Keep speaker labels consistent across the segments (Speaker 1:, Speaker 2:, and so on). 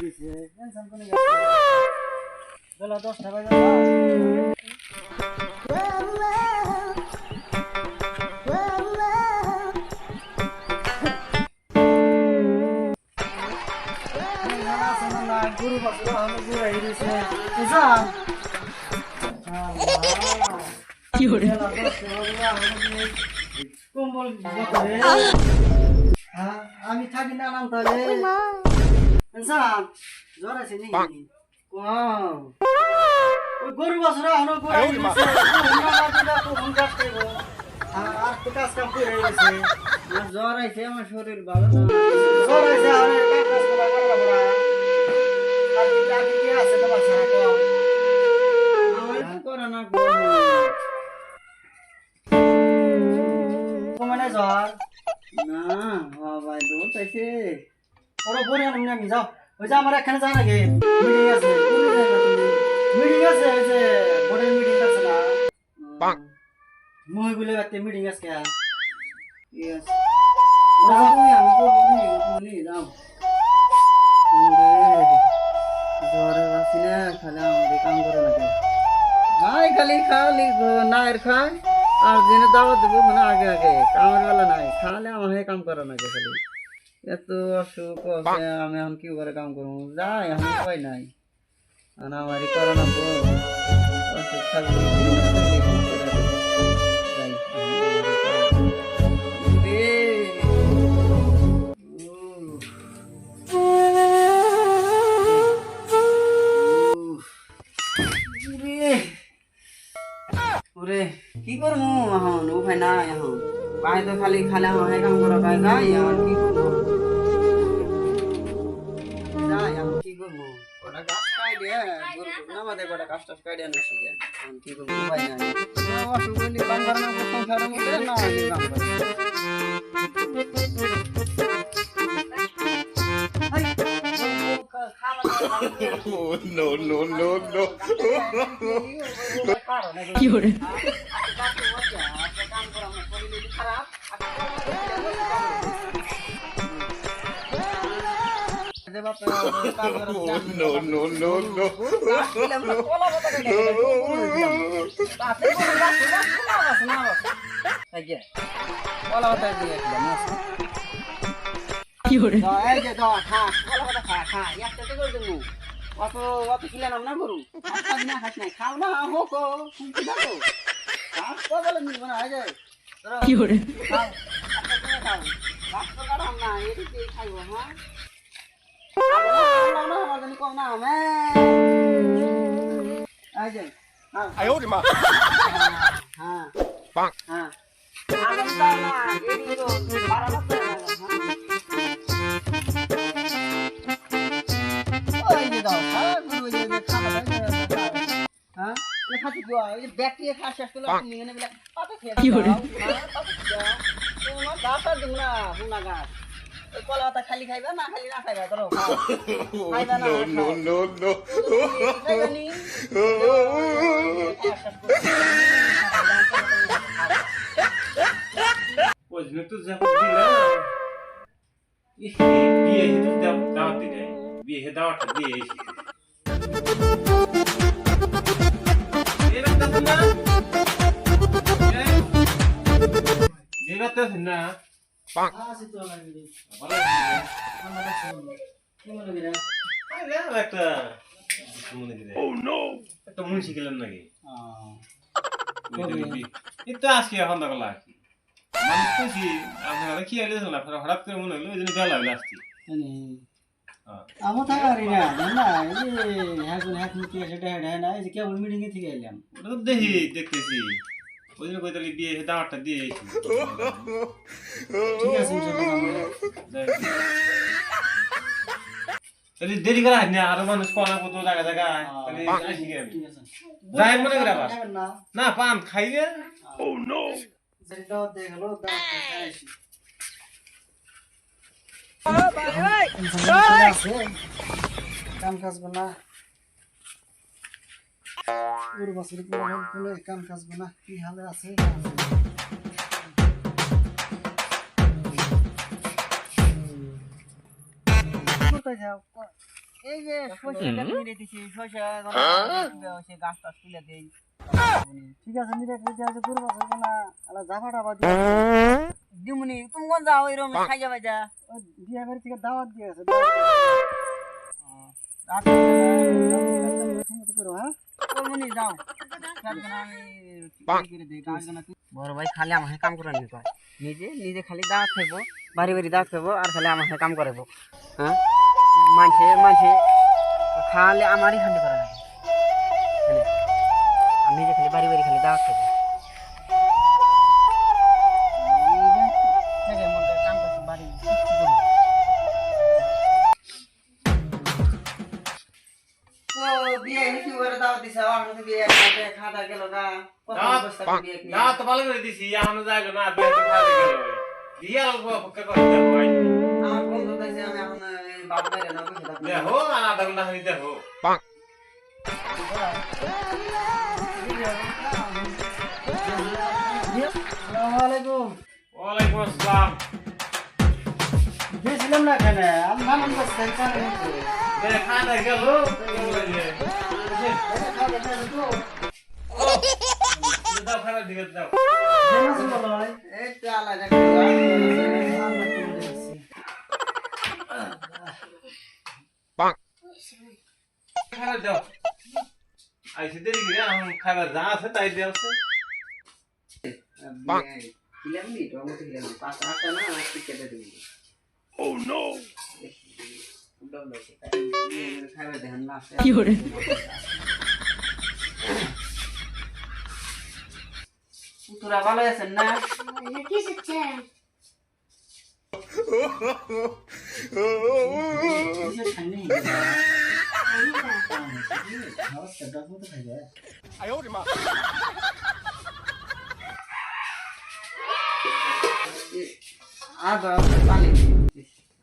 Speaker 1: দিছে টেনশন কোনে গেছে বেলা 10টা বাজে না গুরু বছর আমি গুরাই দিছে এসা কি হরে কম্বল বতরে আমি থাকি না নাম তাহলে ইনসান জ্বর আছে নি ওই গরু বাছুরা হনো গোড়াই দিছে আর তো কাজ কাম করে গেছে জ্বর আইছে আমার শরীর ভালো না জ্বর আইছে আর কাজ করা করা আর কি লাগে কি আছে তোমার সারা কম আমার কি করে না কমনে জ্বর না ভাই দূর তাইছে ওরা বলে আমি আমি যাও ওই যে আমার এখানে যা নাকি মিটিং আছে মিটিং আছে ওই যে বোর্ডের মিটিং আছে না মই বলে একটা মিটিং আছে ইয়েস ওরা তুমি আমি বলি যাও জ্বরে বাসি না খালি আমাদের কাম করে না ভাই খালি খালি নায়ের খায় আর দিনে দাওয়াত দেবো মানে আগে আগে কামের বেলা নাই খালে আমার কাম করে না খালি এত অসুখ আছে আমি এখন কি করে কাম করবো যাই এখন উপায় নাই আর আমারই করে না অসুখ থাকবে ওরে কি করবো এখন উপায় নাই এখন পায়ে তো খালি খালে আমার কাম করা পায় যাই আর কি করবো যাই এখন কি করবো কটা গাছ খাই দিয়ে আমাদের কটা গাছ টাছ খাই দিয়ে না শিখে এখন কি করবো উপায় নাই অসুখ হলে কাম করে না সংসারের মধ্যে না কাম করে
Speaker 2: No, no, no, no.
Speaker 3: কি হরে
Speaker 2: No, no, no, no.
Speaker 3: কি হরে
Speaker 1: এই যে দাও খা কলা কথা খা খা একটা তো করে দেবো অত অত খিলাম না করু খাস না খাস নাই খাও না হোক শুনতে থাকো খাস তো বলে নিব না এই যে
Speaker 3: কি হরে
Speaker 1: খাও একটা করে খাও খাস তো কাটাম না এদিকে খাইবো হ্যাঁ না আমার জন্য কম না আমি এই যে খাও
Speaker 2: 哎呦我的妈！
Speaker 1: হ্যাঁ
Speaker 2: 棒！
Speaker 1: হ্যাঁ আলম দাও না এদিকে তো বাড়ানো তো না ওই যে দাও হ্যাঁ গুরু যে খানা হ্যাঁ এ খাতি গো এই ব্যাকটেরিয়া খাস আসলে আপনি নিয়ে নেবেন পাতা খেয়ে
Speaker 3: কি হরে
Speaker 1: তোমার গাছ আর দেবো না হুনা গাছ ওই কলাটা খালি খাইবা না খালি না খাইবা ধরো খাইবা না
Speaker 2: No, no, no,
Speaker 1: খাইবা নি
Speaker 4: ওই জন্য তো যখন দিলা বিয়ে তো দাওয়াত দিলে বিয়ে দাওয়াতটা দিয়ে এসে না
Speaker 1: আসি তো লাগবে
Speaker 4: ভালো
Speaker 1: আমরা শুনি কি মনে করে
Speaker 4: একটা মনে দিলে একটা মুন্সি গেলেন নাকি কিন্তু আজকে এখন দেখা লাগছে মানুষ খুশি আপনারা কি আইলে না আপনারা হঠাৎ করে মনে হলো ওই জন্য বেলা বেলা আসছি
Speaker 1: আমো থাকারি না না এই যে এখন এখন কি সেটা হ্যাঁ না এই যে কেবল মিটিং এ থেকে এলাম
Speaker 4: ওটা তো দেখি দেখতেছি ওই জন্য কইতালি বিয়ে দাওয়াতটা দিয়ে এসেছি
Speaker 1: ঠিক আছে
Speaker 4: তাহলে দেরি করা হয় না আরো মানুষ কলা কত জায়গা জায়গা তাহলে আসি গে
Speaker 1: ঠিক আছে
Speaker 4: যাই মনে করে আবার
Speaker 1: না
Speaker 4: না পান খাইবে
Speaker 2: Oh no!
Speaker 1: যেটা দেখলো গাছটা কাম কাজ না ওর বছর পুরো কাম কাজ না কি হালে আছে কোথায় যাও এই যে সরষেটা মিলে দিছি সরষে সে গাছ টাছ তুলে দেই ঠিক আছে মিলে দিতে আছে করবো না আলা জাফা টাফা দিয়ে দিমুনি তুমি কোন যাও এরকম খাই যাবে যা বিয়া বাড়ি থেকে দাওয়াত দিয়ে আছে বড় ভাই খালি আমাকে কাম করে নিতে হয় নিজে নিজে খালি দাঁত খাইবো বাড়ি বাড়ি দাঁত খাইবো আর খালি আমাকে কাম করাবো হ্যাঁ মানছে মানছে খালি আমারই খালি করা লাগে আমি নিজে খালি বাড়ি বাড়ি খালি দাঁত খাইবো কাম করছি বাড়ি বিয়ে কি করে দাও দিছে আমাকে বিয়ে খাটা গেল গা কত বস্তা বিয়ে
Speaker 4: না তো ভালো করে দিছি এখন যাইলো না বিয়ে তো খাওয়া গেল দিয়া অল্প পক্কা করে দেবো ভাই
Speaker 1: আমার বন্ধু কাছে আমি এখন বাপ বাইরে না বসে থাকি
Speaker 4: দেখো আর আধা ঘন্টা খালি দেখো
Speaker 1: আসসালামু আলাইকুম
Speaker 4: ওয়ালাইকুম আসসালাম
Speaker 1: গেছিলাম না এখানে আমি নানান বসে থাকি
Speaker 4: খাওয়া গেল দাও খাবার দিকে দাও
Speaker 1: এই তো আলাদা
Speaker 4: খাবার দাও আইসে দেরি করে এখন খাবার যা আছে তাই দিয়ে আছে
Speaker 1: খিলামনি টমেটো খিলামনি 5-8টা না ঠিক কেটে দিবি
Speaker 2: Oh no!
Speaker 1: খাবার দেখেন না
Speaker 3: Fiore,
Speaker 1: তোরা ভালো আছেন না আদর পানি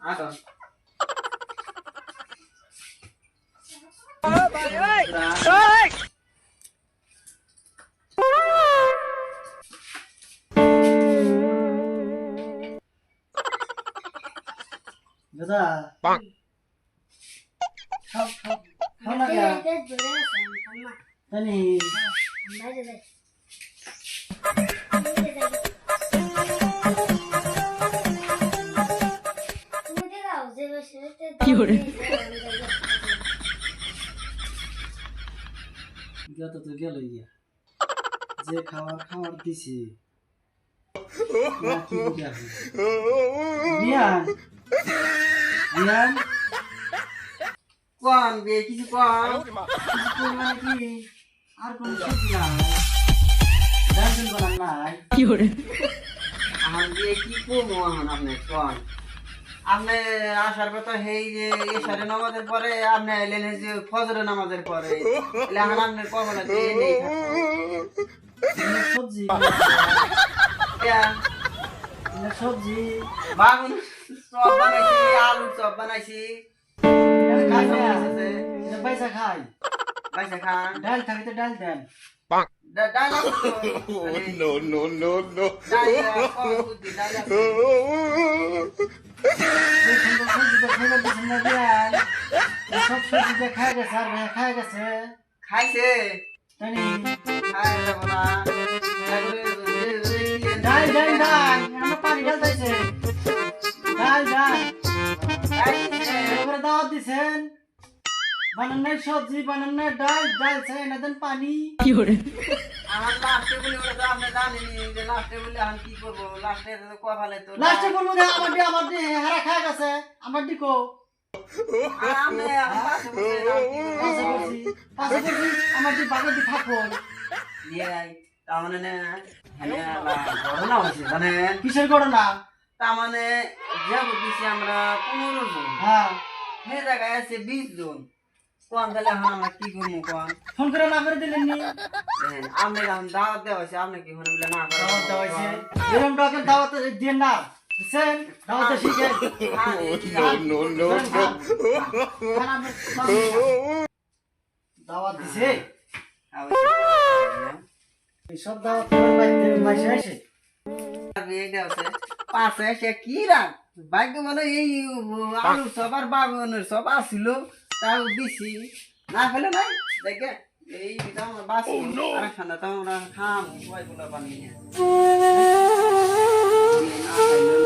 Speaker 1: আদর দাদা খাও খাও খাও না গা জানি
Speaker 3: Fiore,
Speaker 1: যত তো গেল ইয়া যে খাবার খাবার দিছে বিয়ান বিয়ান কোন বে কিছু কোন মানে কি আর কোন সবজি নাই ডাল বানান নাই
Speaker 3: Fiore,
Speaker 1: আমার বিয়ে কি করবো এখন আপনি কোন আপনি আসার কথা এই যে এশারে নামাজের পরে আপনি এলেন এই যে ফজরের নামাজের পরে এলে এখন আপনার কবলা দিয়ে নেই সবজি সবজি বাগুন চপ বানাইছি আলু চপ বানাইছি পয়সা খাই পয়সা খান ডাল থাকে তো ডাল দেন ডাল
Speaker 2: Oh no no no no!
Speaker 1: খাইছে ডাল ডাল ডাল আমার পানি ডাল দিছে ডাল ডাল দাওয়াত দিছেন বানান্নার সবজি বানান্নার ডাল ডাল চাই না দেন পানি
Speaker 3: Fiore,
Speaker 1: আমার লাস্টে বলি ওটা তো আপনি জানেনই যে লাস্টে বলি এখন কি করবো লাস্টে তো কোয়া ফেলে তো
Speaker 5: লাস্টে বলবো যে আমার ডি হারা খায় গেছে আমার ডিকো
Speaker 1: আমি পাশে বসে
Speaker 5: পাশে বসি আমার ডি বাগের ডি থাকো
Speaker 1: তার মানে না ঘটনা হয়েছে মানে
Speaker 5: কিসের ঘটনা
Speaker 1: তার মানে যাব দিছি আমরা 15 জন
Speaker 5: হ্যাঁ
Speaker 1: সে জায়গায় আছে 20 জন কোন তাহলে এখন আমরা কি করবো কোন
Speaker 5: ফোন করে না করে দিলেন নি
Speaker 1: আপনি এখন দাওয়াত দেওয়া হয়েছে আপনি কি মনে বলে না করা
Speaker 5: দাওয়াত দেওয়া হয়েছে এরকম ডাকের দাওয়াত দিয়ে না বুঝছেন দাওয়াত শিখে
Speaker 2: No no no no!
Speaker 5: দাওয়াত দিছে
Speaker 1: এই
Speaker 5: সব দাওয়াত তোমার বাইতে মাসে আসে
Speaker 1: পাশে সে কি রাখ বাইক মানে এই আলু সব আর বাগানের সব আসছিল তাও দিছি না খেলে নাই দেখে এই এটা আমরা বাস আর খানা তো আমরা খাম ওইগুলো বানিয়ে না খাইলে